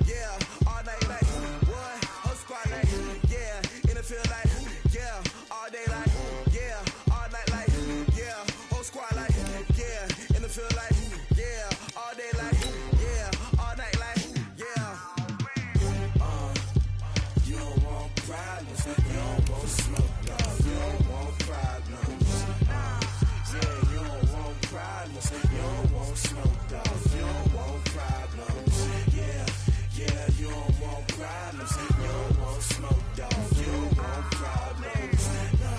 yeah. All night like, what? Whole squad like, yeah. In the field like, yeah. All day like, yeah. All night like, yeah. Whole squad like, yeah. In the field like, yeah. All day like, yeah. All night like, yeah. You don't want problems. You don't want smoke, dog. You don't want problems. Yeah, you don't want problems. You don't want smoke, dog. You don't want problems. Yeah, you don't want problems. You don't want smoke, dog. You don't want problems. No,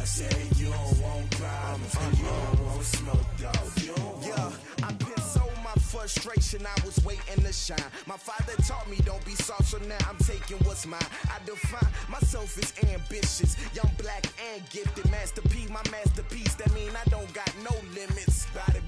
I said you don't want problems. You don't want smoke, dog. You don't want. I've been so my frustration, I was waiting to shine. My father taught me don't be soft, so now I'm taking what's mine. I define myself as ambitious, young, black, and gifted. Master P, my masterpiece. That mean I don't got no limits. Bout it,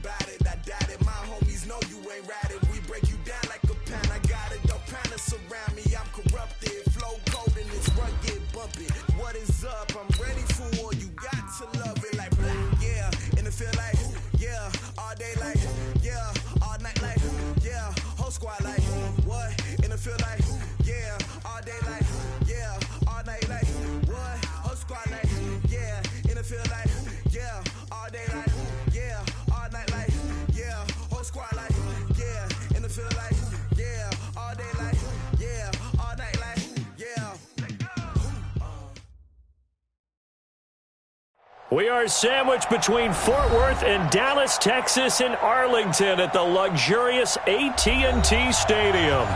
I doubt it. My homies know you ain't ride it. We break you down like a pound. I got it, don't pound to surround me. I'm corrupted, flow cold and it's rugged, bumpy. What is up? I'm ready for war. You got to love it like black, yeah. And it feel like, yeah. All day like, yeah. All night like, yeah. Whole squad like, what? And it feel like, yeah. All day like, yeah. All night like, what? Whole squad like, yeah. And it feel like, yeah. All day like, yeah. All night like, yeah. Whole squad like, yeah. And it feel like, yeah. All day like, yeah. All night like, yeah. We are sandwiched between Fort Worth and Dallas, Texas, and Arlington at the luxurious AT&T Stadium.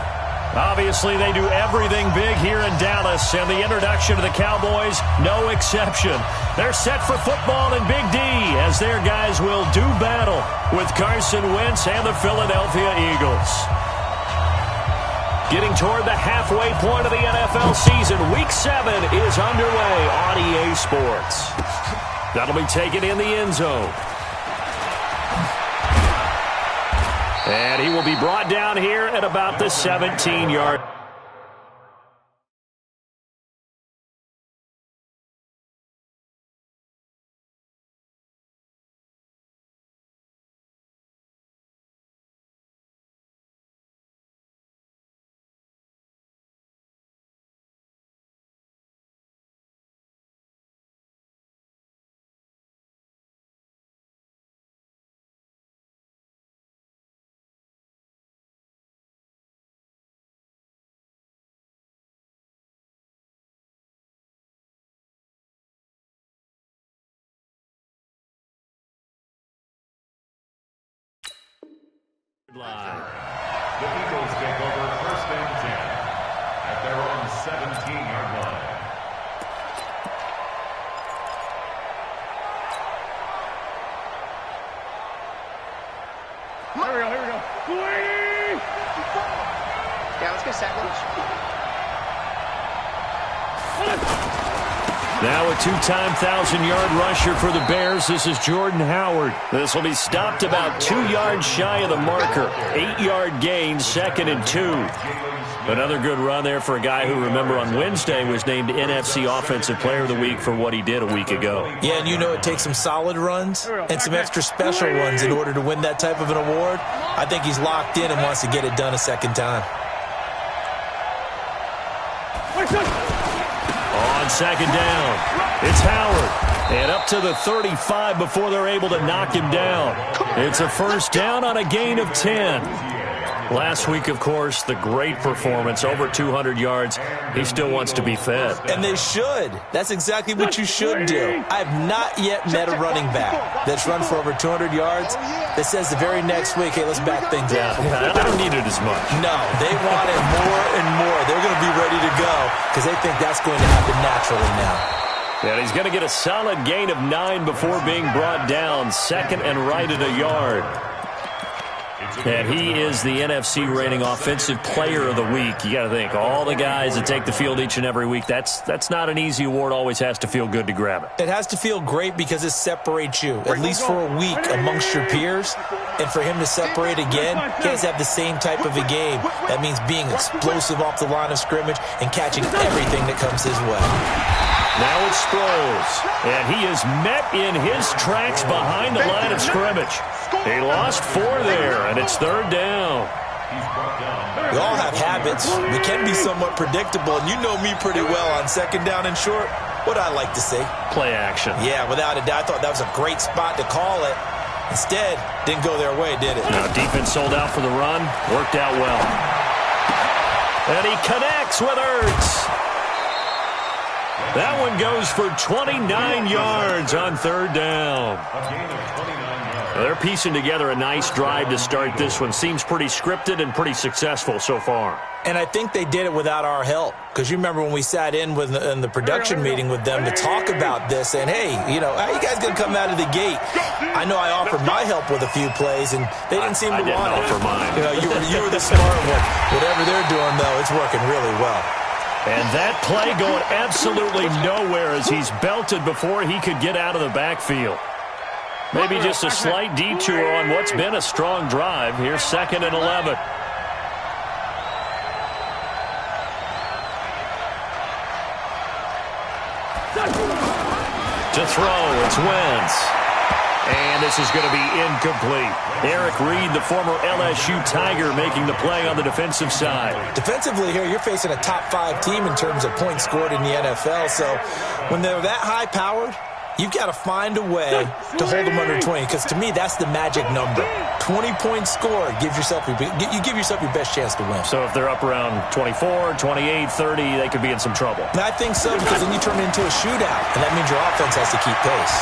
Obviously, they do everything big here in Dallas, and the introduction of the Cowboys, no exception. They're set for football in Big D as their guys will do battle with Carson Wentz and the Philadelphia Eagles. Getting toward the halfway point of the NFL season, Week 7 is underway on EA Sports. That'll be taken in the end zone. And he will be brought down here at about the 17-yard. Line. The Eagles take over 1st and 10 at their own 17-yard line. Here we go. Yeah, let's go sandwich. Now a two-time 1,000-yard rusher for the Bears. This is Jordan Howard. This will be stopped about 2 yards shy of the marker. 8-yard gain, 2nd and 2. Another good run there for a guy who, remember, on Wednesday was named NFC Offensive Player of the Week for what he did a week ago. Yeah, and you know it takes some solid runs and some extra special runs in order to win that type of an award. I think he's locked in and wants to get it done a second time. On 2nd down, it's Howard. And up to the 35 before they're able to knock him down. It's a 1st down on a gain of 10. Last week, of course, the great performance, over 200 yards. He still wants to be fed. And they should. That's exactly what you should do. I have not yet met a running back that's run for over 200 yards that says the very next week, hey, let's back things up. Yeah, I don't need it as much. No, they want it more and more. They're going to be ready to go because they think that's going to happen naturally now. And he's going to get a solid gain of 9 before being brought down. 2nd and right at a yard. And he is the NFC rating Offensive Player of the Week. You got to think, all the guys that take the field each and every week, that's not an easy award. Always has to feel good to grab it. It has to feel great because it separates you, at least for a week, amongst your peers. And for him to separate again, he has to have the same type of a game. That means being explosive off the line of scrimmage and catching everything that comes his way. Now it's Sproles, and he is met in his tracks behind the line of scrimmage. He lost 4 there, and it's 3rd down. We all have habits. We can be somewhat predictable, and you know me pretty well on second down and short. What I like to say? Play action. Yeah, without a doubt. I thought that was a great spot to call it. Instead, didn't go their way, did it? Now, defense sold out for the run. Worked out well. And he connects with Ertz. That one goes for 29 yards on third down. They're piecing together a nice drive to start this one. Seems pretty scripted and pretty successful so far. And I think they did it without our help. Because you remember when we sat in the production meeting with them to talk about this, and hey, you know, how you guys going to come out of the gate? I know I offered my help with a few plays, and they didn't seem to want it. I didn't offer mine. You know, you were the smart one. Whatever they're doing, though, it's working really well. And that play going absolutely nowhere as he's belted before he could get out of the backfield. Maybe just a slight detour on what's been a strong drive. Here's 2nd and 11. To throw, it's Wentz. And this is going to be incomplete. Eric Reed, the former LSU Tiger, making the play on the defensive side. Defensively here, you're facing a top 5 team in terms of points scored in the NFL. So when they're that high-powered, you've got to find a way to hold them under 20, because to me, that's the magic number. 20 points scored, you give yourself your best chance to win. So if they're up around 24, 28, 30, they could be in some trouble. And I think so, because then you turn it into a shootout, and that means your offense has to keep pace.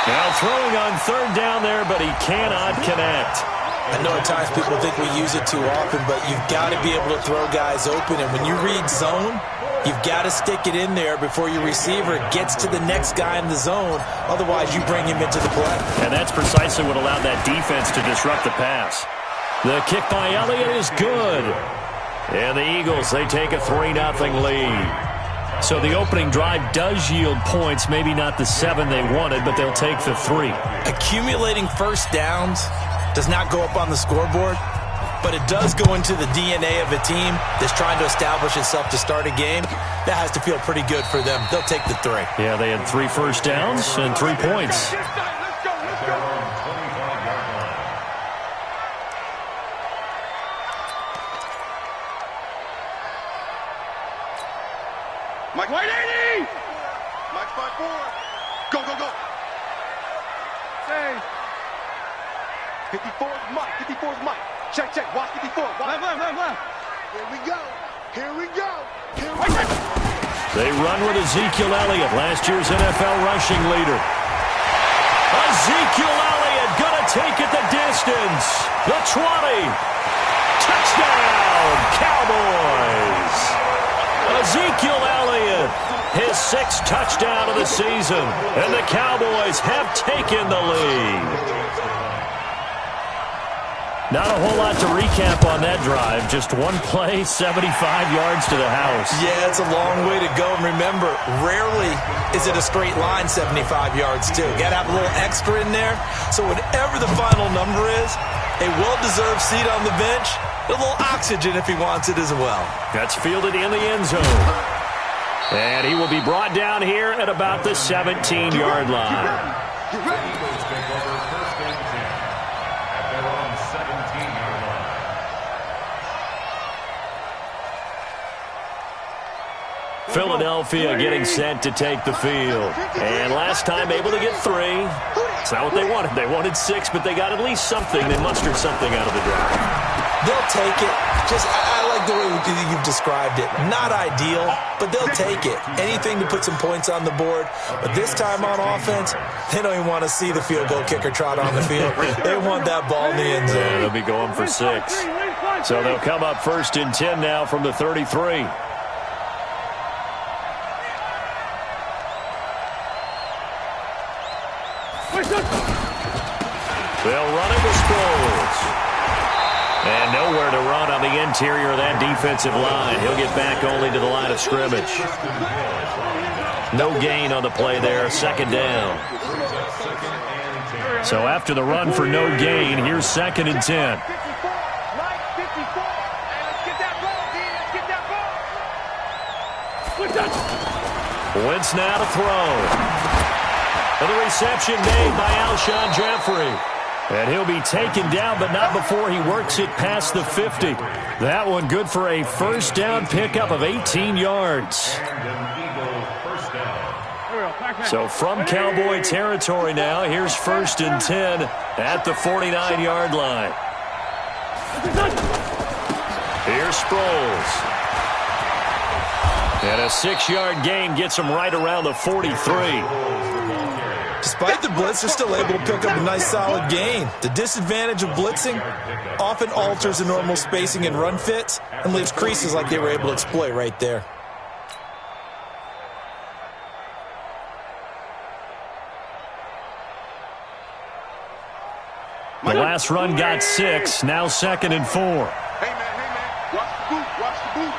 Now throwing on third down there, but he cannot connect. I know at times people think we use it too often, but you've got to be able to throw guys open, and when you read zone, you've got to stick it in there before your receiver gets to the next guy in the zone. Otherwise, you bring him into the play. And that's precisely what allowed that defense to disrupt the pass. The kick by Elliott is good. And the Eagles, they take a 3-0 lead. So the opening drive does yield points, maybe not the 7 they wanted, but they'll take the 3. Accumulating first downs does not go up on the scoreboard, but it does go into the DNA of a team that's trying to establish itself to start a game. That has to feel pretty good for them. They'll take the 3. Yeah, they had 3 first downs and 3 points. Mike White 80! Mike 5-4. Go, go, go. Say. 54 is Mike. 54 is Mike. Check, check. Watch 54. Watch. Left. Here we go. Here we go. Here we go. They run with Ezekiel Elliott, last year's NFL rushing leader. Ezekiel Elliott going to take it the distance. The 20. Touchdown, Cowboys. Ezekiel Elliott, his 6th touchdown of the season, and the Cowboys have taken the lead. Not a whole lot to recap on that drive. Just one play, 75 yards to the house. Yeah, it's a long way to go. And remember, rarely is it a straight line 75 yards, too. Got to have a little extra in there. So whatever the final number is, a well-deserved seat on the bench, a little oxygen if he wants it as well. That's fielded in the end zone. And he will be brought down here at about the 17-yard line. Philadelphia getting set to take the field. And last time able to get 3. It's not what they wanted. They wanted 6, but they got at least something. They mustered something out of the drive. They'll take it. I like the way you've described it. Not ideal, but they'll take it. Anything to put some points on the board. But this time on offense, they don't even want to see the field goal kicker trot on the field. They want that ball in the end zone. Yeah, they'll be going for 6. So they'll come up 1st and 10 now from the 33. They'll run it with Sproles. And nowhere to run on the interior of that defensive line. He'll get back only to the line of scrimmage. No gain on the play there. 2nd down. So after the run for no gain, here's 2nd and 10. Wentz now to throw. And the reception made by Alshon Jeffrey. And he'll be taken down, but not before he works it past the 50. That one good for a first down pickup of 18 yards. So from Cowboy territory now, here's 1st and 10 at the 49-yard line. Here's Sproles. And a 6-yard gain gets him right around the 43. Despite the blitz, they're still able to pick up a nice solid gain. The disadvantage of blitzing often alters the normal spacing and run fits and leaves creases like they were able to exploit right there. The last run got 6, now 2nd and 4. Hey, man, watch the boot, watch the boot.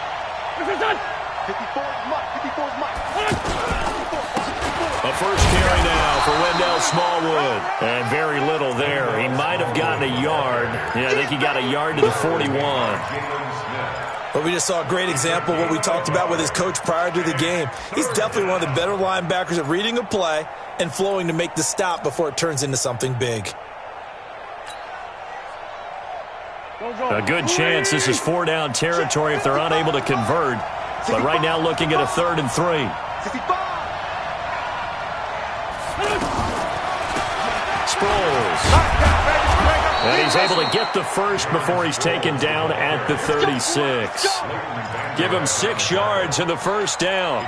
54's Mike, 54's Mike. A first carry now for Wendell Smallwood. And very little there. He might have gotten a yard. Yeah, I think he got a yard to the 41. But we just saw a great example of what we talked about with his coach prior to the game. He's definitely one of the better linebackers at reading a play and flowing to make the stop before it turns into something big. A good chance this is 4-down territory if they're unable to convert. But right now looking at a 3rd and 3. Sproles. And he's able to get the first before he's taken down at the 36. Give him 6 yards in the first down.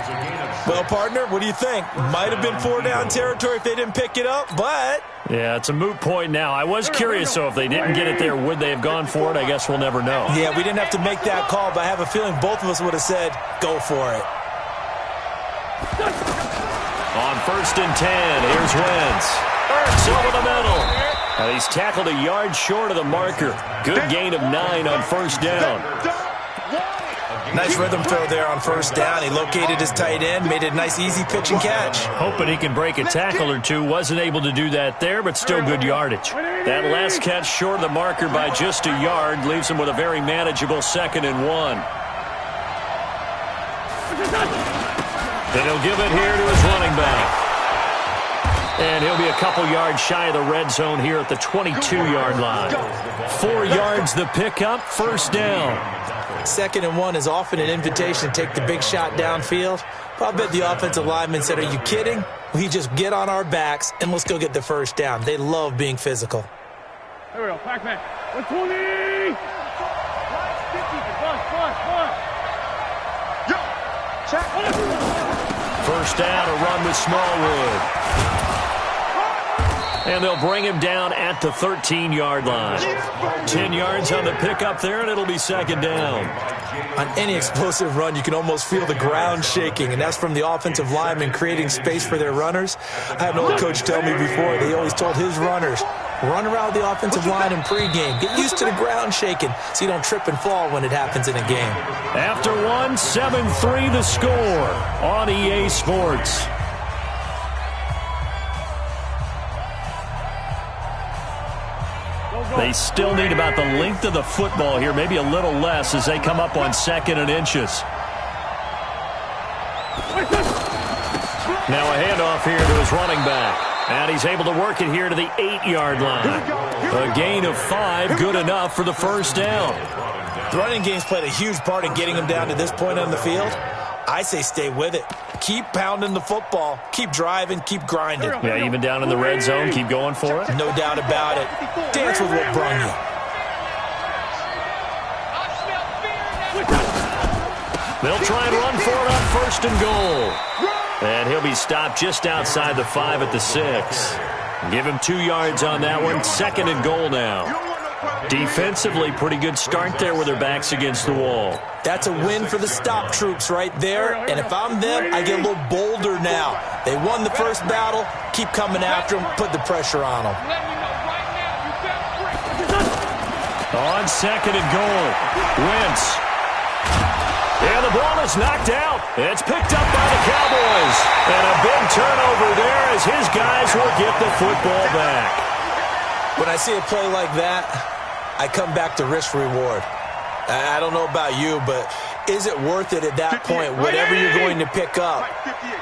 Well, partner, what do you think? Might have been 4-down territory if they didn't pick it up, but... Yeah, it's a moot point now. I was curious, so if they didn't get it there, would they have gone for it? I guess we'll never know. Yeah, we didn't have to make that call, but I have a feeling both of us would have said, go for it. On 1st and 10, here's Wentz. Ertz over the middle. And he's tackled a yard short of the marker. Good gain of 9 on 1st down. Nice rhythm throw there on 1st down. He located his tight end, made it a nice, easy pitch and catch. Hoping he can break a tackle or two. Wasn't able to do that there, but still good yardage. That last catch short of the marker by just a yard leaves him with a very manageable 2nd and 1. And he'll give it here to his running back. And he'll be a couple yards shy of the red zone here at the 22-yard line. 4 yards the pickup, 1st down. 2nd and 1 is often an invitation to take the big shot downfield. But I bet the offensive lineman said, are you kidding? We just get on our backs and let's go get the 1st down. They love being physical. There we go, Pac-Man. 120! Yo, check. 1st down, a run with Smallwood. And they'll bring him down at the 13-yard line. 10 yards on the pickup there, and it'll be 2nd down. On any explosive run, you can almost feel the ground shaking, and that's from the offensive linemen creating space for their runners. I had an old coach tell me before, they always told his runners, run around the offensive line in pregame. Get used to the ground shaking so you don't trip and fall when it happens in a game. After 1, 7-3 the score on EA Sports. They still need about the length of the football here, maybe a little less as they come up on 2nd and inches. Now a handoff here to his running back. And he's able to work it here to the 8-yard line. A gain of 5, good enough for the 1st down. The running game's played a huge part in getting him down to this point on the field. I say stay with it. Keep pounding the football. Keep driving. Keep grinding. Yeah, even down in the red zone, keep going for it. No doubt about it. Dance with what brung you. They'll try and run for it on 1st and goal. And he'll be stopped just outside the 5 at the 6. Give him 2 yards on that one. 2nd and goal now. Defensively, pretty good start there with their backs against the wall. That's a win for the stop troops right there. And if I'm them, I get a little bolder now. They won the first battle. Keep coming after them. Put the pressure on them. On 2nd and goal. Wentz. And the ball is knocked out. It's picked up by the Cowboys. And a big turnover there as his guys will get the football back. When I see a play like that, I come back to risk reward. I don't know about you, but is it worth it at that point, whatever you're going to pick up,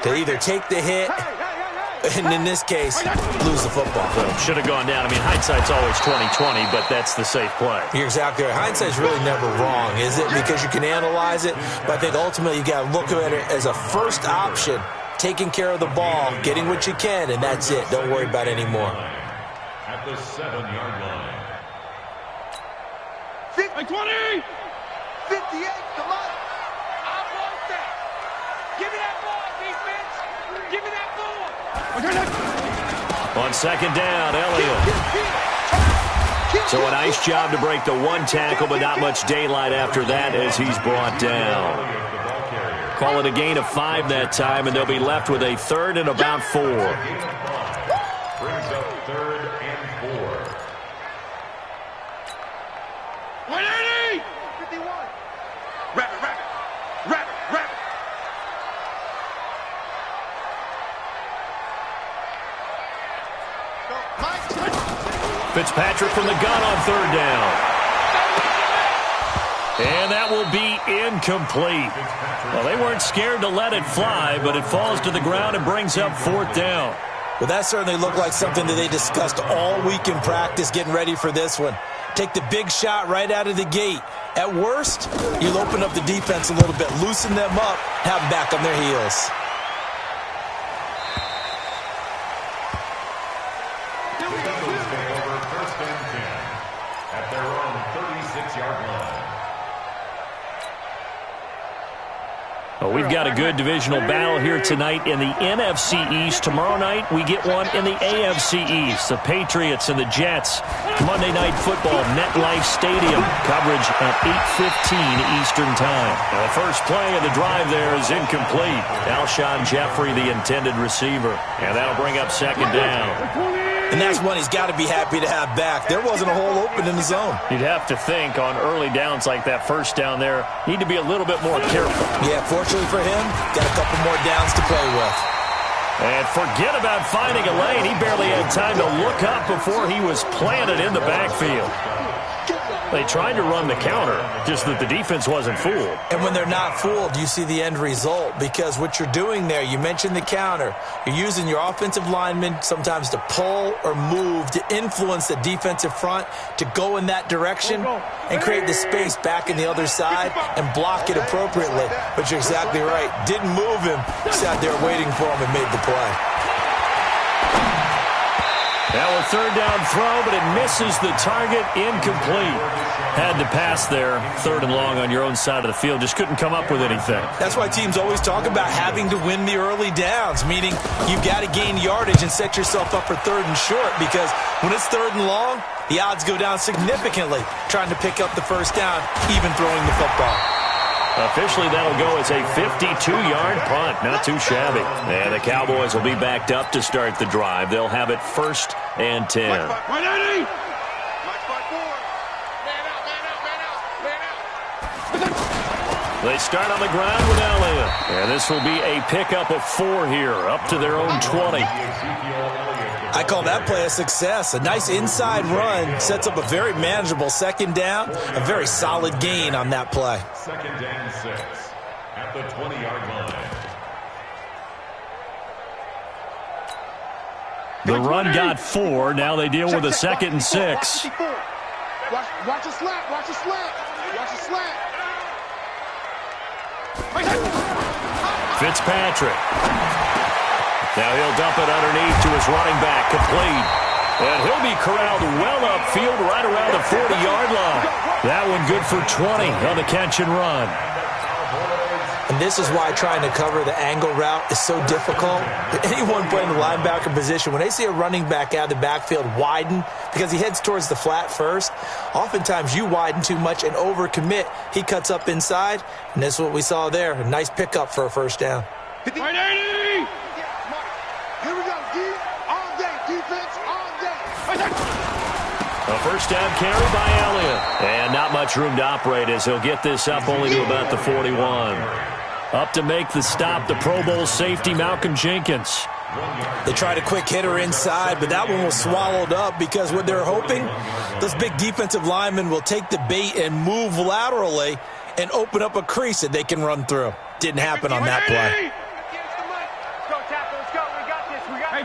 to either take the hit And in this case, lose the football. Well, should have gone down. I mean, hindsight's always 20/20, but that's the safe play. You're exactly right. Hindsight's really never wrong, is it? Because you can analyze it, but I think ultimately you got to look at it as a first option, taking care of the ball, getting what you can, and that's it. Don't worry about it anymore. At the 7-yard line. 20! 58, come on. I want that. Give me that ball, defense. Give me that ball. On second down, Elliott. So a nice job to break the one tackle, but not much daylight after that as he's brought down. Call it a gain of 5 that time, and they'll be left with a 3rd and about 4. Brings up 3rd and 4. 180! 51. Wrap it, wrap it. Wrap it, wrap it. Fitzpatrick from the gun on 3rd down. And that will be incomplete. Well, they weren't scared to let it fly, but it falls to the ground and brings up 4th down. Well, that certainly looked like something that they discussed all week in practice getting ready for this one. Take the big shot right out of the gate. At worst, you'll open up the defense a little bit, loosen them up, have them back on their heels. Over 1st and 10 at their own 36-yard line. Well, we've got a good divisional battle here tonight in the NFC East. Tomorrow night, we get one in the AFC East. The Patriots and the Jets. Monday Night Football, MetLife Stadium. Coverage at 8:15 Eastern Time. Now, the first play of the drive there is incomplete. Alshon Jeffrey, the intended receiver. And that'll bring up 2nd down. And that's one he's got to be happy to have back. There wasn't a hole open in the zone. You'd have to think on early downs like that 1st down there, need to be a little bit more careful. Yeah, fortunately for him, got a couple more downs to play with. And forget about finding a lane. He barely had time to look up before he was planted in the backfield. They tried to run the counter, just that the defense wasn't fooled. And when they're not fooled, you see the end result, because what you're doing there, you mentioned the counter. You're using your offensive linemen sometimes to pull or move to influence the defensive front to go in that direction and create the space back in the other side and block it appropriately. But you're exactly right. Didn't move him. Sat there waiting for him and made the play. Now a 3rd down throw, but it misses the target, incomplete. Had to pass there, 3rd and long on your own side of the field. Just couldn't come up with anything. That's why teams always talk about having to win the early downs, meaning you've got to gain yardage and set yourself up for 3rd and short, because when it's 3rd and long, the odds go down significantly trying to pick up the 1st down, even throwing the football. Officially, that'll go as a 52-yard punt. Not too shabby. And the Cowboys will be backed up to start the drive. They'll have it 1st and 10. 180! They start on the ground with Elliott. And this will be a pickup of 4 here, up to their own 20. I call that play a success. A nice inside run sets up a very manageable 2nd down. A very solid gain on that play. 2nd and 6 at the 20-yard line. The run got 4. Now they deal with a 2nd and 6. Watch a slant. Watch a slant. Watch a slant. Fitzpatrick. Now he'll dump it underneath to his running back, complete. And he'll be corralled well upfield right around the 40-yard line. That one good for 20 on the catch and run. And this is why trying to cover the angle route is so difficult. Anyone playing the linebacker position, when they see a running back out of the backfield widen, because he heads towards the flat first, oftentimes you widen too much and overcommit. He cuts up inside, and this is what we saw there. A nice pickup for a 1st down. 180! Here we go, D. All day, defense, all day. A 1st down carry by Elliott. And not much room to operate as he'll get this up only to about the 41. Up to make the stop, the Pro Bowl safety, Malcolm Jenkins. They tried a quick hitter inside, but that one was swallowed up because what they're hoping, those big defensive linemen will take the bait and move laterally and open up a crease that they can run through. Didn't happen on that play. Hey,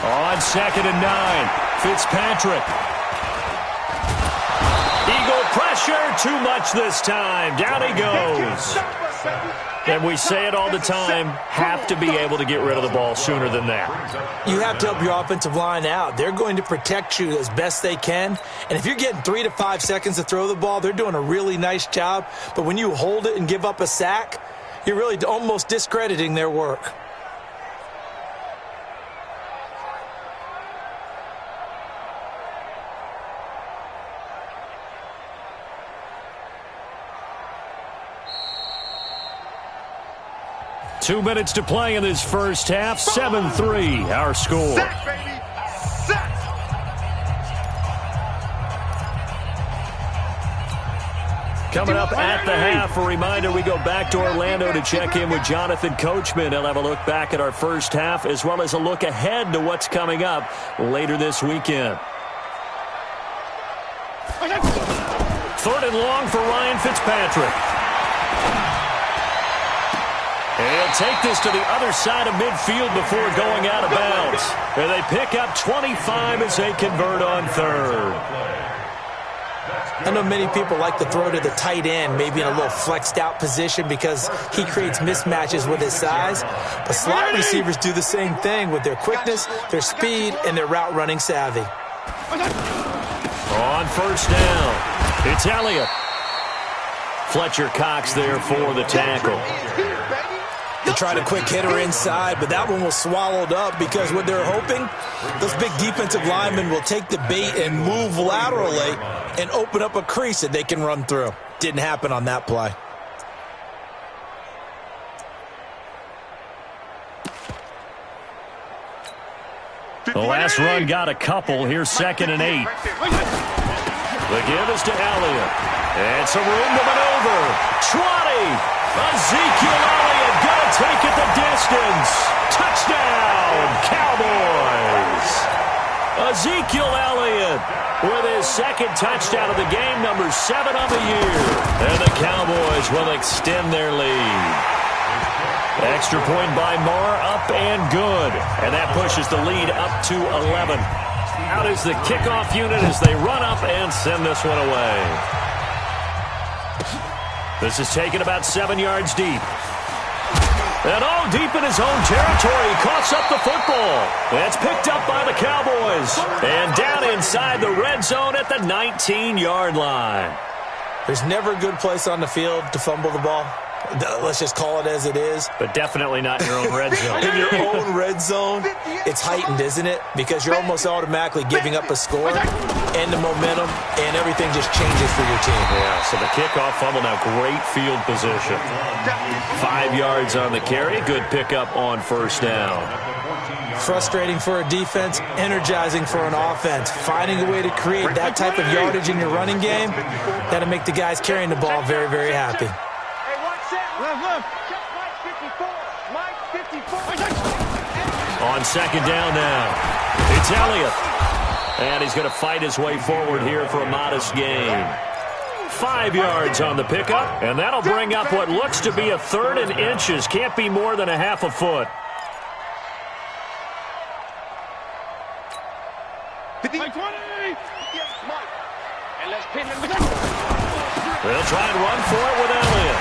On 2nd and 9, Fitzpatrick. Eagle pressure, too much this time. Down he goes. And we say it all the time, have to be able to get rid of the ball sooner than that. You have to help your offensive line out. They're going to protect you as best they can. And if you're getting 3 to 5 seconds to throw the ball, they're doing a really nice job. But when you hold it and give up a sack, you're really almost discrediting their work. Two minutes to play in this first half. 7-3, our score. Sack, baby. Sack. Coming up at the half, a reminder, we go back to Orlando to check in with Jonathan Coachman. He'll have a look back at our first half as well as a look ahead to what's coming up later this weekend. 3rd and long for Ryan Fitzpatrick. And he'll take this to the other side of midfield before going out of bounds. And they pick up 25 as they convert on 3rd. I know many people like to throw to the tight end, maybe in a little flexed out position because he creates mismatches with his size. But slot receivers do the same thing with their quickness, their speed, and their route running savvy. On 1st down, it's Elliott. Fletcher Cox there for the tackle. They tried a quick hitter inside, but that one was swallowed up because what they're hoping, those big defensive linemen will take the bait and move laterally and open up a crease that they can run through. Didn't happen on that play. The last run got a couple. Here's 2nd and 8. The give is to Elliott. And some room to maneuver. 20. Ezekiel Elliott going to take it the distance. Touchdown, Cowboys. Ezekiel Elliott with his 2nd touchdown of the game, number 7 on the year. And the Cowboys will extend their lead. Extra point by Marr, up and good. And that pushes the lead up to 11. Out is the kickoff unit as they run up and send this one away. This is taken about 7 yards deep. And all deep in his own territory. Coughs up the football. That's picked up by the Cowboys. And down inside the red zone at the 19-yard line. There's never a good place on the field to fumble the ball. Let's just call it as it is. But definitely not in your own red zone. In your own red zone, it's heightened, isn't it? Because you're almost automatically giving up a score and the momentum, and everything just changes for your team. Yeah, so the kickoff fumble, now great field position. 5 yards on the carry. Good pickup on 1st down. Frustrating for a defense, energizing for an offense. Finding a way to create that type of yardage in your running game, that'll make the guys carrying the ball very, very happy. On 2nd down now, it's Elliott. And he's going to fight his way forward here for a modest gain. 5 yards on the pickup, and that'll bring up what looks to be a 3rd and inches. Can't be more than a half a foot. They'll try and run for it with Elliott.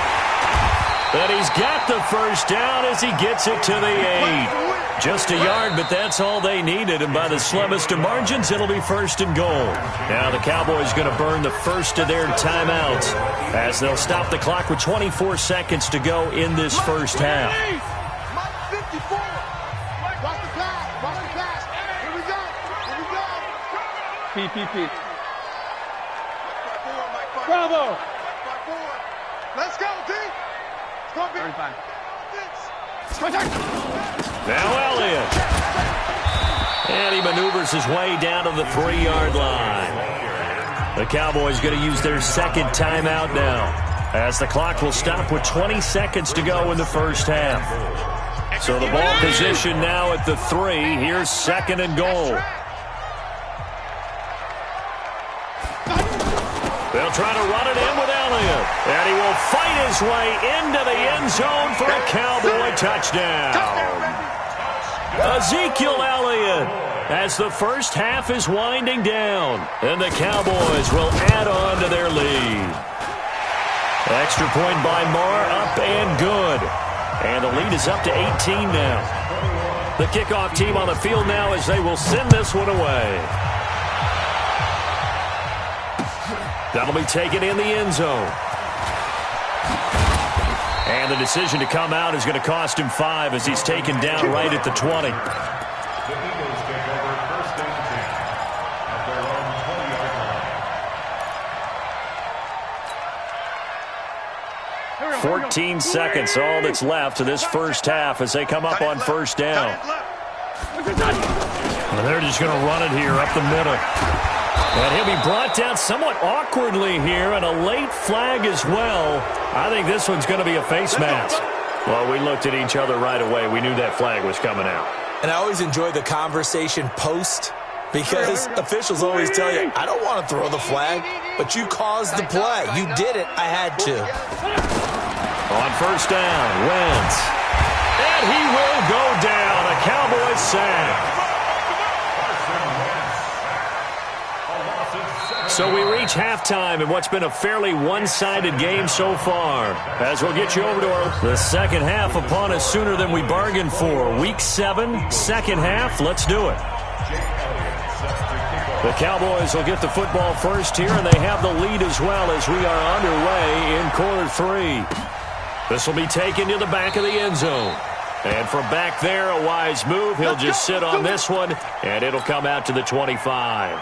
But he's got the 1st down as he gets it to the 8. Just a yard, but that's all they needed. And by the slimmest of margins, it'll be 1st and goal. Now the Cowboys going to burn the first of their timeouts as they'll stop the clock with 24 seconds to go in this first half. PPP. Bravo. Let's go, D. Now Elliott. And he maneuvers his way down to the 3-yard line. The Cowboys going to use their 2nd timeout now, as the clock will stop with 20 seconds to go in the first half. So the ball position now at the 3. Here's 2nd and goal. They'll try to run it in with Elliott. And he will fight his way into the end zone for a Cowboy touchdown. Ezekiel Elliott, as the first half is winding down, and the Cowboys will add on to their lead. Extra point by Marr, up and good. And the lead is up to 18 now. The kickoff team on the field now as they will send this one away. That'll be taken in the end zone. And the decision to come out is going to cost him 5 as he's taken down right at the 20. The Eagles take over first and 10 at their own 20-yard line. 14 seconds, all that's left to this first half as they come up on first down. And they're just going to run it here up the middle. And he'll be brought down somewhat awkwardly here, and a late flag as well. I think this one's going to be a face mask. Well, we looked at each other right away. We knew that flag was coming out. And I always enjoy the conversation post, because officials always tell you, I don't want to throw the flag, but you caused the play. You did it. I had to. On first down, Wentz. And he will go down. A Cowboys sack. So we reach halftime in what's been a fairly one-sided game so far. As we'll get you over to the second half upon us sooner than we bargained for. Week 7, second half. Let's do it. The Cowboys will get the football first here, and they have the lead as well as we are underway in quarter 3. This will be taken to the back of the end zone. And from back there, a wise move. He'll just sit on this one, and it'll come out to the 25.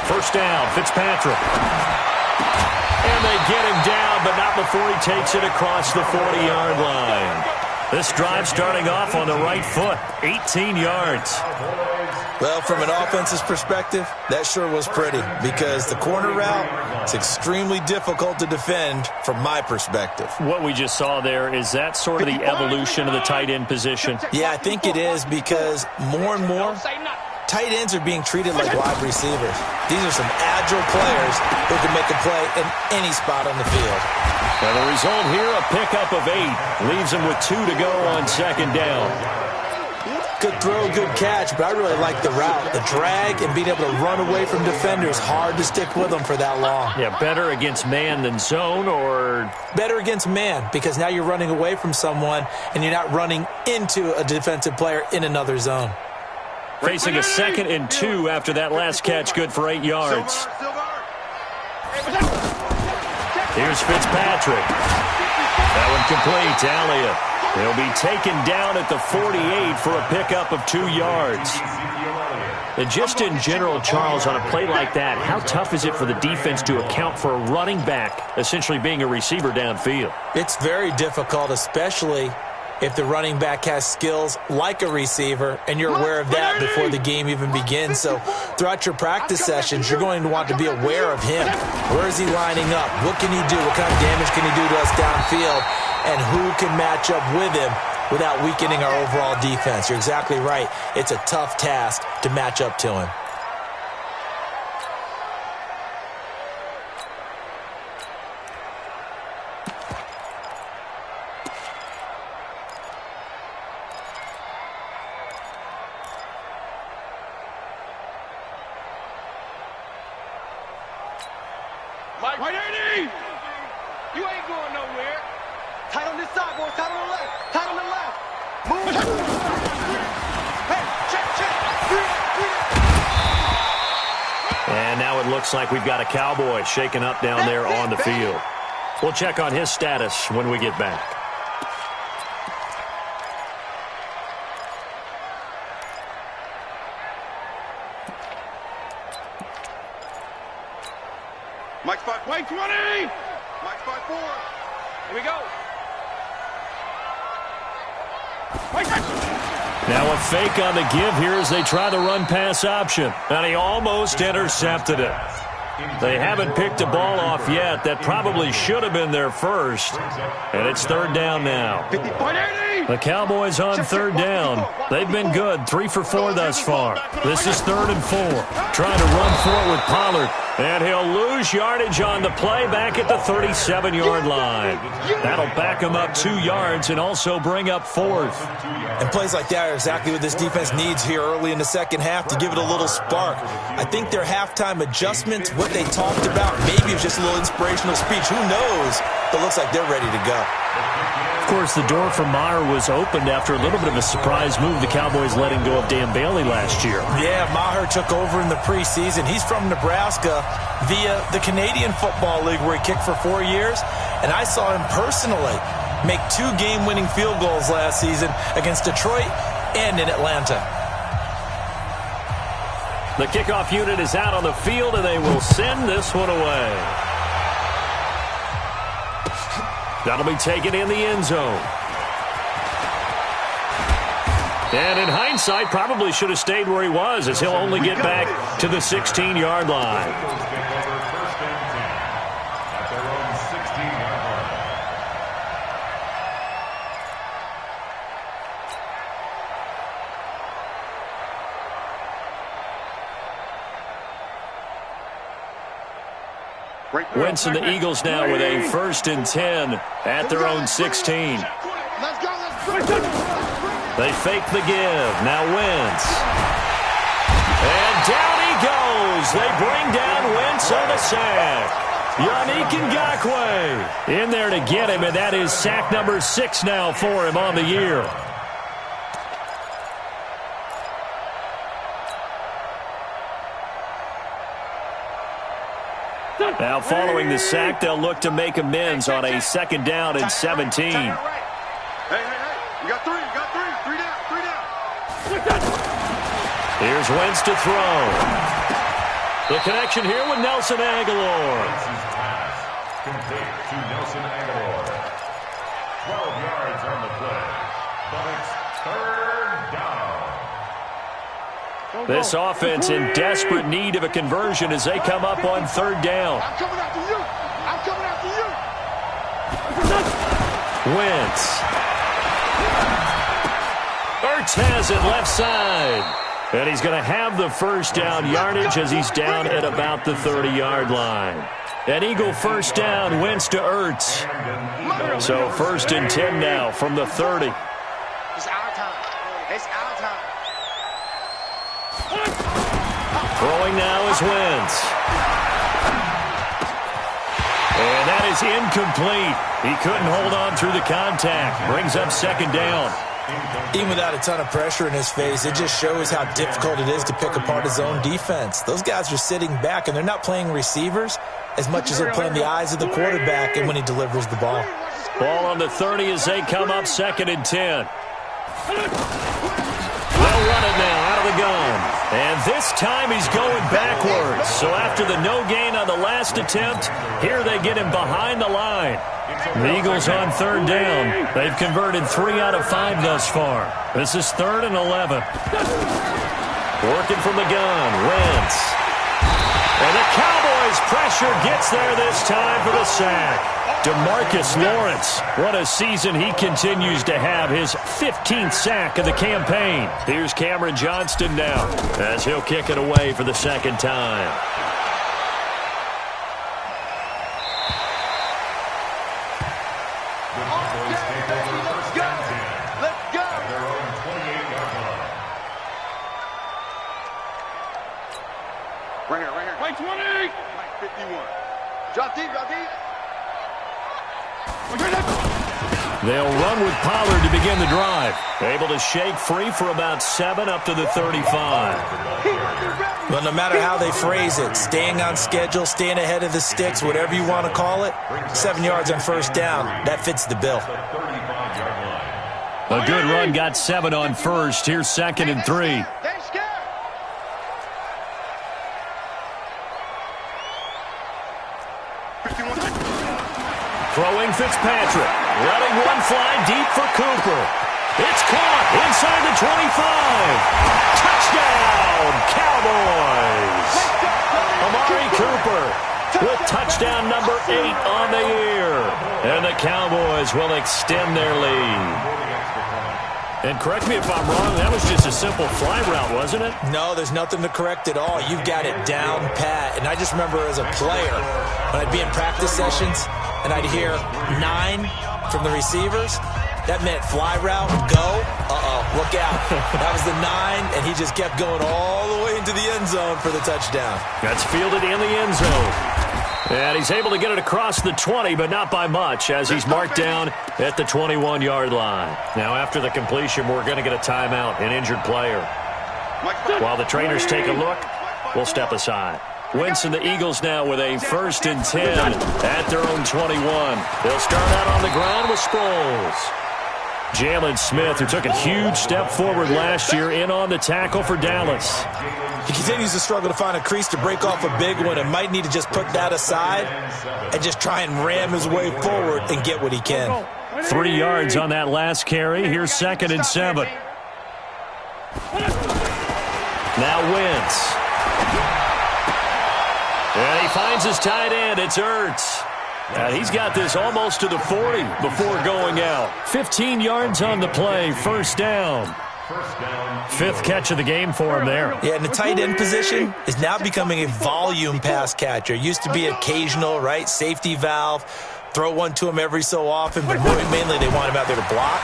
First down, Fitzpatrick. And they get him down, but not before he takes it across the 40-yard line. This drive starting off on the right foot, 18 yards. Well, from an offense's perspective, that sure was pretty, because the corner route is extremely difficult to defend from my perspective. What we just saw there, is that sort of the evolution of the tight end position? Yeah, I think it is, because more and more, tight ends are being treated like wide receivers. These are some agile players who can make a play in any spot on the field. And the result here, a pickup of 8. Leaves them with 2 to go on second down. Good throw, good catch, but I really like the route. The drag and being able to run away from defenders, hard to stick with them for that long. Yeah, better against man than zone, or? Better against man, because now you're running away from someone and you're not running into a defensive player in another zone. Facing a 2nd and 2 after that last catch, good for 8 yards. Here's Fitzpatrick. That one complete to Elliott. He'll be taken down at the 48 for a pickup of 2 yards. And just in general, Charles, on a play like that, how tough is it for the defense to account for a running back essentially being a receiver downfield? It's very difficult, especially if the running back has skills like a receiver, and you're aware of that before the game even begins. So throughout your practice sessions, you're going to want to be aware of him. Where is he lining up? What can he do? What kind of damage can he do to us downfield? And who can match up with him without weakening our overall defense? You're exactly right. It's a tough task to match up to him. Mike 80! You ain't going nowhere. Tight on this side, boys. Tight on the left. Tight on the left. Move. Hey, check. And now it looks like we've got a Cowboy shaken up down there on the field. We'll check on his status when we get back. Mike 5. Mike 20! Mike 5-4. Here we go. Now a fake on the give here as they try the run-pass option. And he almost intercepted it. They haven't picked a ball off yet. That probably should have been their first. And it's third down now. The Cowboys on third down. They've been good, 3 for 4 thus far. This is 3rd and 4. Trying to run for it with Pollard. And he'll lose yardage on the play back at the 37-yard line. That'll back him up 2 yards and also bring up 4th. And plays like that are exactly what this defense needs here early in the second half to give it a little spark. I think their halftime adjustments, what they talked about, maybe it was just a little inspirational speech. Who knows? But it looks like they're ready to go. Of course, the door for Maher was opened after a little bit of a surprise move. The Cowboys letting go of Dan Bailey last year. Yeah, Maher took over in the preseason. He's from Nebraska via the Canadian Football League where he kicked for 4 years. And I saw him personally make 2 game-winning field goals last season against Detroit and in Atlanta. The kickoff unit is out on the field, and they will send this one away. That'll be taken in the end zone. And in hindsight, probably should have stayed where he was, as he'll only get back to the 16-yard line. Wentz and the Eagles now with a 1st and 10 at their own 16. They fake the give. Now Wentz. And down he goes. They bring down Wentz on the sack. Yannick Ngakoue in there to get him, and that is sack number 6 now for him on the year. Now following the sack, they'll look to make amends on a 2nd down and 17. Hey, you got 3, you got 3 down, 3 down. Here's Wentz to throw. The connection here with Nelson Aguilar. Complete to Nelson Aguilar. 12 yards on the play, but it's 3rd down. This offense in desperate need of a conversion as they come up on 3rd down. I'm coming after you. I'm coming after you. Wentz. Ertz has it left side. And he's going to have the 1st down yardage as he's down at about the 30-yard line. An Eagle 1st down, Wentz to Ertz. So 1st and 10 now from the 30. It's our time. It's our time. Throwing now is Wentz. And that is incomplete. He couldn't hold on through the contact. Brings up 2nd down. Even without a ton of pressure in his face, it just shows how difficult it is to pick apart his own defense. Those guys are sitting back, and they're not playing receivers as much as they're playing the eyes of the quarterback and when he delivers the ball. Ball on the 30 as they come up 2nd and 10. They'll run it now out of the gun. And this time he's going backwards. So after the no gain on the last attempt, here they get him behind the line. The Eagles on 3rd down. They've converted 3 out of 5 thus far. This is 3rd and 11. Working from the gun, Wentz. And the Cowboys' pressure gets there this time for the sack. DeMarcus Lawrence, what a season he continues to have, his 15th sack of the campaign. Here's Cameron Johnston now as he'll kick it away for the 2nd time. Right here. Right 20. Right 51. Drop deep. They'll run with Pollard to begin the drive. Able to shake free for about 7 up to the 35. Well, no matter how they phrase it, staying on schedule, staying ahead of the sticks, whatever you want to call it, 7 yards on 1st down, that fits the bill. A good run got 7 on 1st. Here's 2nd and 3. Throwing Fitzpatrick. Letting one fly deep for Cooper. It's caught inside the 25. Touchdown, Cowboys. Amari Cooper touchdown number 8 on the year. And the Cowboys will extend their lead. And correct me if I'm wrong, that was just a simple fly route, wasn't it? No, there's nothing to correct at all. You've got it down pat. And I just remember as a player, when I'd be in practice sessions and I'd hear 9 from the receivers, that meant fly route, go, look out. That was the 9, and he just kept going all the way into the end zone for the touchdown. That's fielded in the end zone. And he's able to get it across the 20, but not by much, as he's marked down at the 21-yard line. Now, after the completion, we're going to get a timeout, an injured player. While the trainers take a look, we'll step aside. Wentz and the Eagles now with a 1st and 10 at their own 21. They'll start out on the ground with Sproles. Jalen Smith, who took a huge step forward last year, in on the tackle for Dallas. He continues to struggle to find a crease to break off a big one and might need to just put that aside and just try and ram his way forward and get what he can. 3 yards on that last carry. Here's 2nd and 7. Now Wentz. And he finds his tight end. It's Ertz. He's got this almost to the 40 before going out. 15 yards on the play, 1st down. 5th catch of the game for him there. Yeah, and the tight end position is now becoming a volume pass catcher. It used to be occasional, right? Safety valve. Throw one to him every so often, but mainly they want him out there to block.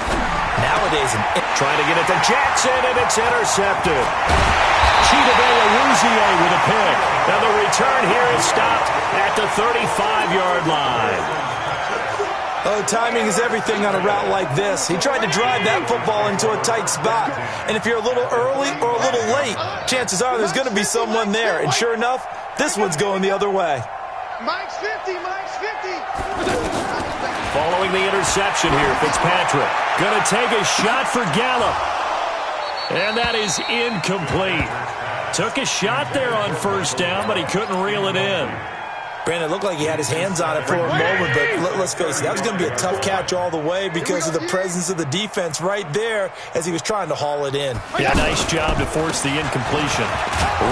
Nowadays, trying to get it to Jackson, and it's intercepted. Chidobe with a pick. Now the return here is stopped at the 35-yard line. Oh, timing is everything on a route like this. He tried to drive that football into a tight spot. And if you're a little early or a little late, chances are there's going to be someone there. And sure enough, this one's going the other way. Mike's 50, Mike's 50. Following the interception here, Fitzpatrick going to take a shot for Gallup. And that is incomplete. Took a shot there on 1st down, but he couldn't reel it in. Brandon, it looked like he had his hands on it for a moment, but let's face it, that was going to be a tough catch all the way because of the presence of the defense right there as he was trying to haul it in. Yeah, nice job to force the incompletion.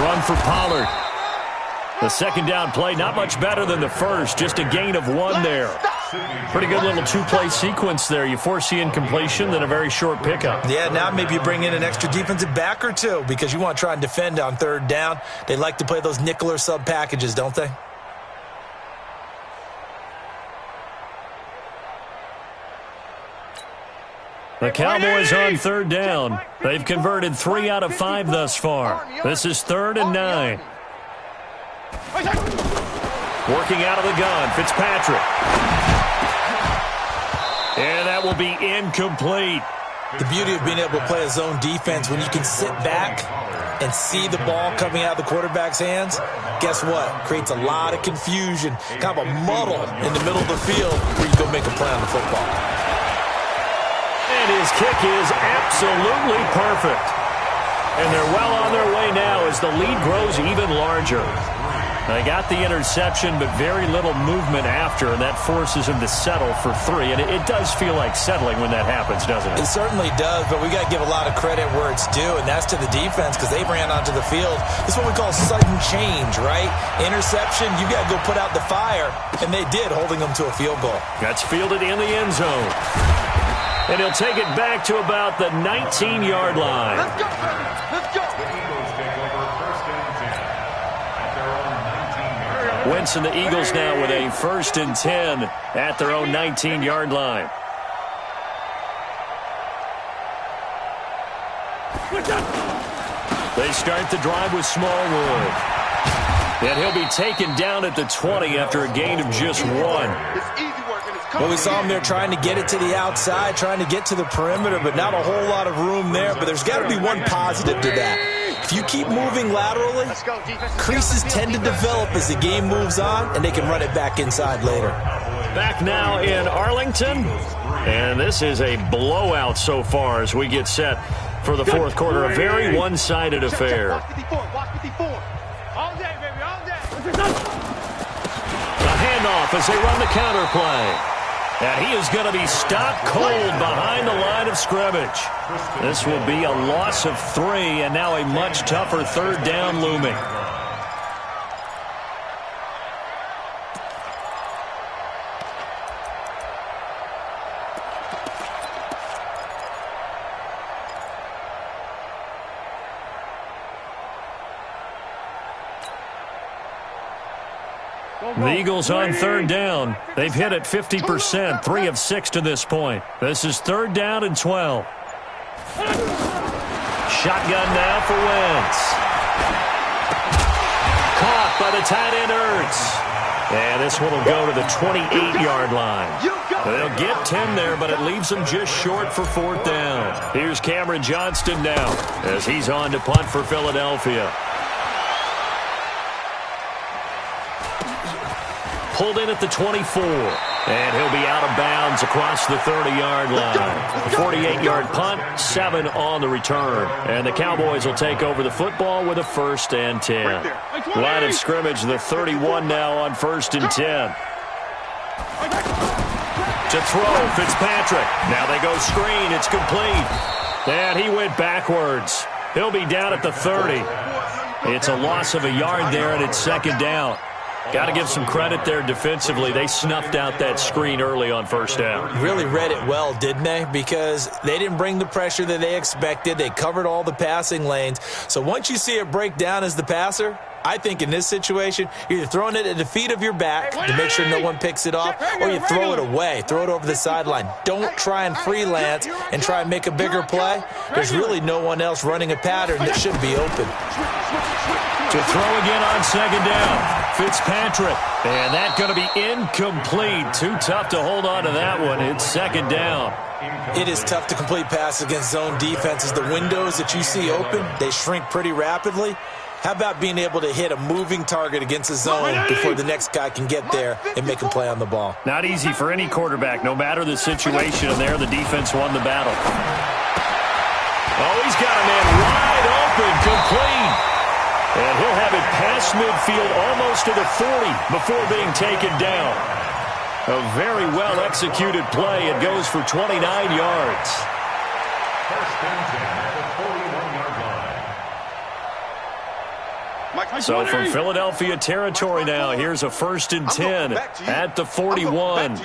Run for Pollard. The 2nd down play, not much better than the 1st, just a gain of 1 there. Pretty good little 2-play sequence there. You force the incompletion, then a very short pickup. Yeah, now maybe you bring in an extra defensive back or two because you want to try and defend on 3rd down. They like to play those nickel or sub packages, don't they? The Cowboys on 3rd down. They've converted 3 out of 5 thus far. This is 3rd and 9. Working out of the gun, Fitzpatrick. And that will be incomplete. The beauty of being able to play a zone defense when you can sit back and see the ball coming out of the quarterback's hands, guess what? Creates a lot of confusion, kind of a muddle in the middle of the field where you go make a play on the football. And his kick is absolutely perfect. And they're well on their way now as the lead grows even larger. They got the interception, but very little movement after, and that forces him to settle for 3. And it does feel like settling when that happens, doesn't it? It certainly does, but we got to give a lot of credit where it's due, and that's to the defense because they ran onto the field. This is what we call sudden change, right? Interception, you got to go put out the fire, and they did, holding them to a field goal. That's fielded in the end zone. And he'll take it back to about the 19-yard line. Let's go, baby. Let's go. Wentz and the Eagles now with a 1st and 10 at their own 19-yard line. They start the drive with Smallwood. And he'll be taken down at the 20 after a gain of just 1. Well, we saw him there trying to get it to the outside, trying to get to the perimeter, but not a whole lot of room there. But there's got to be one positive to that. If you keep moving laterally, creases tend to develop as the game moves on, and they can run it back inside later. Back now in Arlington, and this is a blowout so far as we get set for the 4th quarter. A very one-sided affair. Watch 54. All day, baby, all day. A handoff as they run the counter play. And he is going to be stopped cold behind the line of scrimmage. This will be a loss of 3, and now a much tougher 3rd down looming. The Eagles on third down. They've hit it 50%, 3 of 6 to this point. This is third down and 12. Shotgun now for Wentz. Caught by the tight end Ertz. And this one will go to the 28-yard line. They'll get 10 there, but it leaves them just short for fourth down. Here's Cameron Johnston now as he's on to punt for Philadelphia. Pulled in at the 24. And he'll be out of bounds across the 30-yard line. A 48-yard punt, 7 on the return. And the Cowboys will take over the football with a 1st and 10. Line of scrimmage, the 31 now on 1st and 10. To throw, Fitzpatrick. Now they go screen. It's complete. And he went backwards. He'll be down at the 30. It's a loss of a yard there, and it's second down. Got to give some credit there defensively. They snuffed out that screen early on first down. Really read it well, didn't they? Because they didn't bring the pressure that they expected. They covered all the passing lanes. So once you see it break down as the passer, I think in this situation, you're either throwing it at the feet of your back to make sure no one picks it off, or you throw it away, throw it over the sideline. Don't try and freelance and try and make a bigger play. There's really no one else running a pattern that should be open. To throw again on second down. Fitzpatrick. And that's going to be incomplete. Too tough to hold on to that one. It's second down. It is tough to complete passes against zone defenses. The windows that you see open, they shrink pretty rapidly. How about being able to hit a moving target against a zone before the next guy can get there and make a play on the ball? Not easy for any quarterback, no matter the situation. And there, the defense won the battle. Oh, he's got a man wide open, complete. And he'll have it past midfield almost to the 40 before being taken down. A very well-executed play. It goes for 29 yards. First and 10 at the 41-yard line. So from Philadelphia territory now, here's a 1st and 10 at the 41.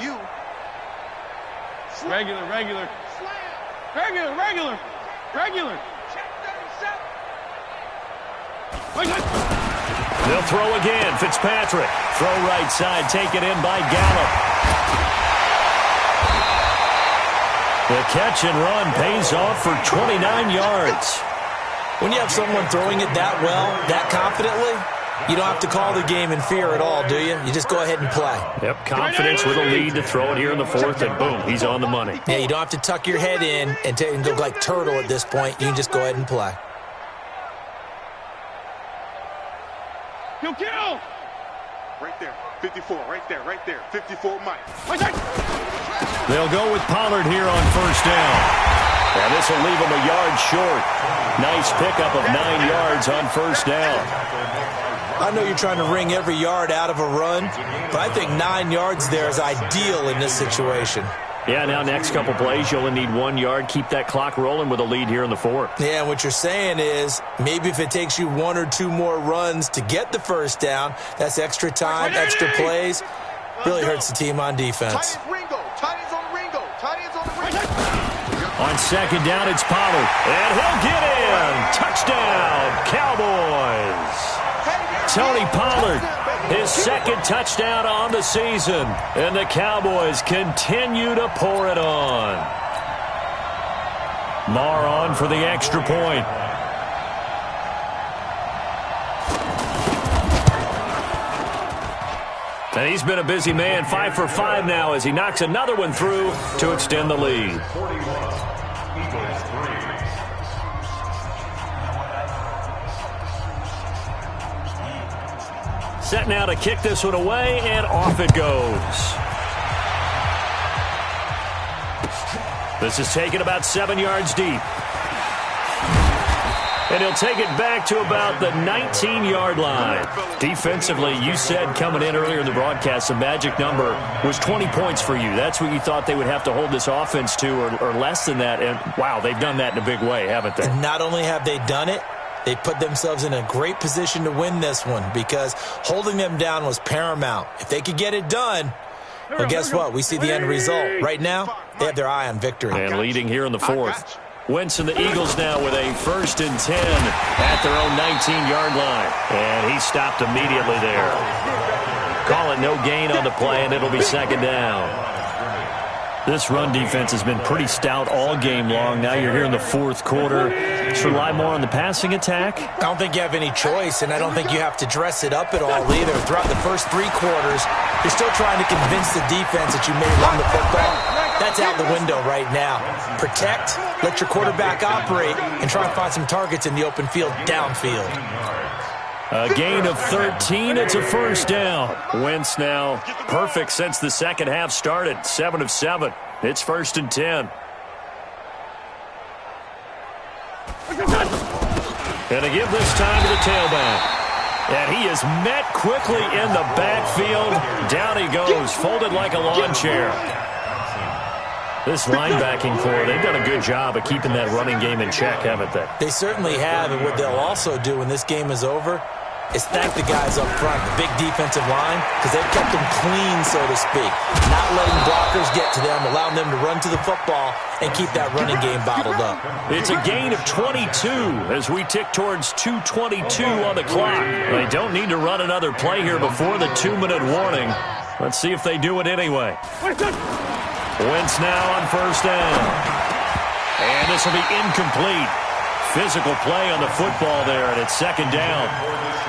Regular. They'll throw again. Fitzpatrick. Throw right side. Taken in by Gallup. The catch and run pays off for 29 yards. When you have someone throwing it that well, that confidently, you don't have to call the game in fear at all, do you? You just go ahead and play. Yep, confidence with a lead to throw it here in the 4th, and boom, he's on the money. Yeah, you don't have to tuck your head in and go like turtle at this point. You can just go ahead and play. Kill! Right there, 54, right there, 54, Mike. They'll go with Pollard here on first down. And this will leave him a yard short. Nice pickup of 9 yards on first down. I know you're trying to wring every yard out of a run, but I think 9 yards there is ideal in this situation. Yeah, now next couple plays, you only need 1 yard. Keep that clock rolling with a lead here in the 4th. Yeah, what you're saying is maybe if it takes you 1 or 2 more runs to get the first down, that's extra time, extra plays. Really hurts the team on defense. Tight ends on the Ringo. On second down, it's Pollard. And he'll get in. Touchdown, Cowboys. Tony Pollard, his second touchdown on the season. And the Cowboys continue to pour it on. Marr on for the extra point. And he's been a busy man, 5 for 5 now as he knocks another one through to extend the lead. 41, Eagles 3. Set now to kick this one away, and off it goes. This is taken about 7 yards deep. And he'll take it back to about the 19-yard line. Defensively, you said coming in earlier in the broadcast, the magic number was 20 points for you. That's what you thought they would have to hold this offense to, or less than that. And, wow, they've done that in a big way, haven't they? And not only have they done it, they put themselves in a great position to win this one because holding them down was paramount. If they could get it done, well, guess what? We see the end result. Right now, they have their eye on victory. And leading here in the 4th. Wentz and the Eagles now with a 1st and 10 at their own 19-yard line. And he stopped immediately there. call it no gain on the play, and it'll be second down. This run defense has been pretty stout all game long. Now you're here in the fourth quarter. Just rely more on the passing attack? I don't think you have any choice, and I don't think you have to dress it up at all either. Throughout the first 3 quarters, you're still trying to convince the defense that you may run the football. That's out the window right now. Protect, let your quarterback operate, and try and find some targets in the open field downfield. A gain of 13. It's a first down. Wentz now perfect since the second half started. 7 of 7. It's 1st and 10. And to give this time to the tailback. And he is met quickly in the backfield. Down he goes, folded like a lawn chair. This linebacking core, they've done a good job of keeping that running game in check, haven't they? They certainly have, and what they'll also do when this game is over is thank the guys up front, the big defensive line, because they've kept them clean, so to speak. Not letting blockers get to them, allowing them to run to the football and keep that running game bottled up. It's a gain of 22 as we tick towards 2:22 on the clock. They don't need to run another play here before the 2-minute warning. Let's see if they do it anyway. Wentz now on first down. And this will be incomplete. Physical play on the football there, and it's second down.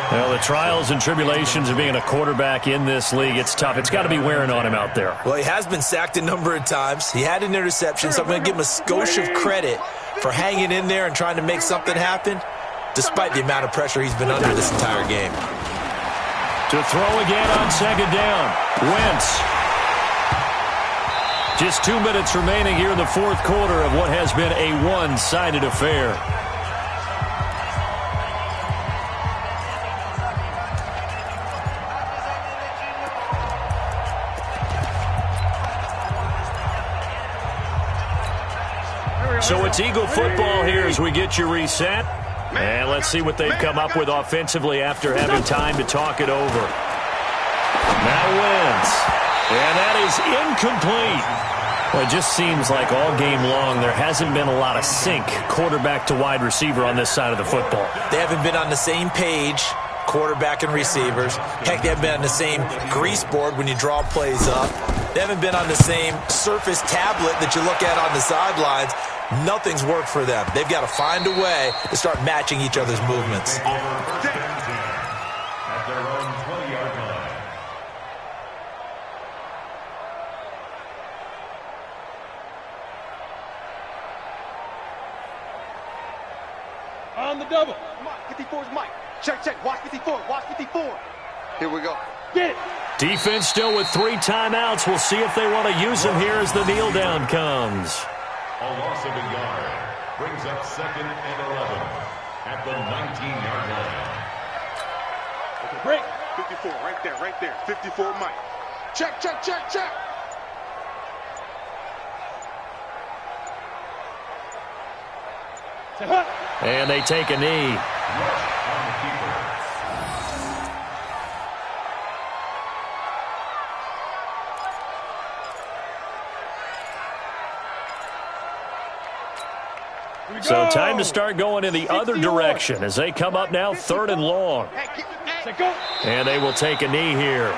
Well, the trials and tribulations of being a quarterback in this league, it's tough. It's got to be wearing on him out there. Well, he has been sacked a number of times. He had an interception, so I'm going to give him a skosh of credit for hanging in there and trying to make something happen, despite the amount of pressure he's been under this entire game. To throw again on second down. Wentz. Just 2 minutes remaining here in the fourth quarter of what has been a one-sided affair. So it's Eagle football here as we get you reset. And let's see what they've come up with offensively after having time to talk it over. Now Wentz. And that is incomplete. Well, it just seems like all game long there hasn't been a lot of sync quarterback to wide receiver on this side of the football. They haven't been on the same page, quarterback and receivers. Heck, they haven't been on the same grease board when you draw plays up. They haven't been on the same Surface tablet that you look at on the sidelines. Nothing's worked for them. They've got to find a way to start matching each other's movements. At their own 20-yard line. On the double. Mike, 54 is Mike. Check, check. Watch 54. Watch 54. Here we go. Get it. Defense still with 3 timeouts. We'll see if they want to use them here as the kneel down comes. A loss of a yard brings up 2nd and 11 at the 19-yard line. Okay, break. 54, right there. 54, Mike. Check, check, check, check. Say hut. And they take a knee. Rush on the keeper. So time to start going in the other direction as they come up now 3rd and long. Say go. And they will take a knee here. Rush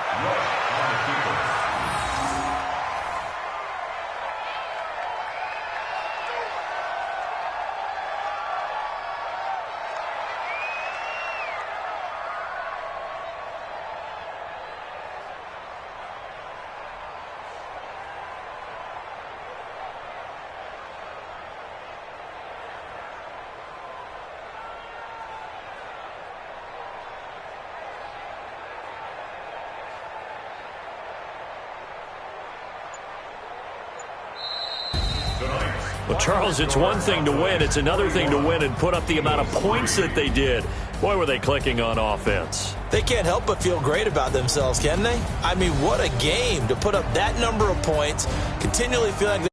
on the keeper. Well, Charles, it's one thing to win. It's another thing to win and put up the amount of points that they did. Boy, were they clicking on offense. They can't help but feel great about themselves, can they? I mean, what a game to put up that number of points, continually feel like they're